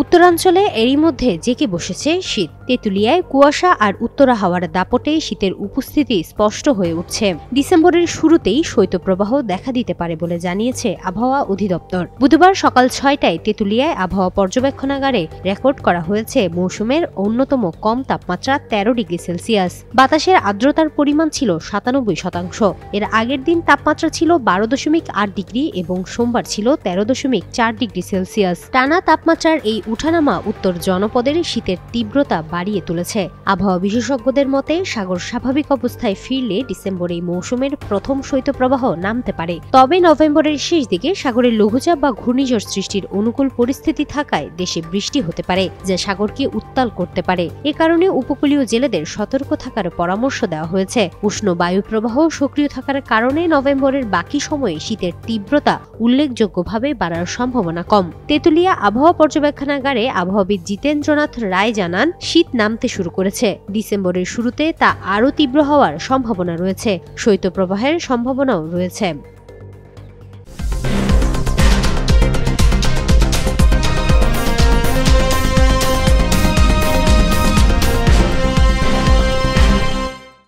উত্তরাঞ্চলে এরই মধ্যে জেঁকে বসেছে শীত। তেঁতুলিয়ায় কুয়াশা আর উত্তরা হাওয়ার দাপটে শীতের উপস্থিতি স্পষ্ট হয়ে উঠছে। ডিসেম্বরের শুরুতেই শৈত্যপ্রবাহ দেখা দিতে পারে বলে জানিয়েছে আবহাওয়া অধিদপ্তর। বুধবার সকাল ৬টায় তেঁতুলিয়ায় আবহাওয়া পর্যবেক্ষণাগারে রেকর্ড করা হয়েছে মৌসুমের অন্যতম কম তাপমাত্রা ১৩ ডিগ্রি সেলসিয়াস। বাতাসের আর্দ্রতার পরিমাণ ছিল ৯৭%। এর আগের দিন তাপমাত্রা ছিল ১২.৮ ডিগ্রি এবং সোমবার ছিল ১৩.৪ ডিগ্রি সেলসিয়াস। টানা তাপমাত্রার এই উঠানামা উত্তর জনপদের শীতের তীব্রতা বাড়িয়ে তুলেছে। আবহাওয়া বিশেষজ্ঞদের মতে সাগর স্বাভাবিক অবস্থায় ফিরলে ডিসেম্বরে মৌসুমের প্রথম শৈত্যপ্রবাহ নামতে পারে। তবে নভেম্বরের শেষ দিকে সাগরে লঘুচাপ বা ঘূর্ণিঝড় সৃষ্টির অনুকূল পরিস্থিতি থাকায় দেশে বৃষ্টি হতে পারে, যা সাগরকে উত্তাল করতে পারে। এ কারণে উপকূলীয় জেলেদের সতর্ক থাকার পরামর্শ দেওয়া হয়েছে। উষ্ণ বায়ু প্রবাহ সক্রিয় থাকার কারণে নভেম্বরের বাকি সময়ে শীতের তীব্রতা উল্লেখযোগ্যভাবে বাড়ার সম্ভাবনা কম। তেঁতুলিয়া আবহাওয়া পর্যবেক্ষণাগারে আবহাওয়াবিদ জিতেন্দ্রনাথ রায় জানান, শীত নামতে শুরু করেছে। ডিসেম্বরের শুরুতে তা আরও তীব্র হওয়ার সম্ভাবনা রয়েছে। শৈত্যপ্রবাহের সম্ভাবনাও রয়েছে।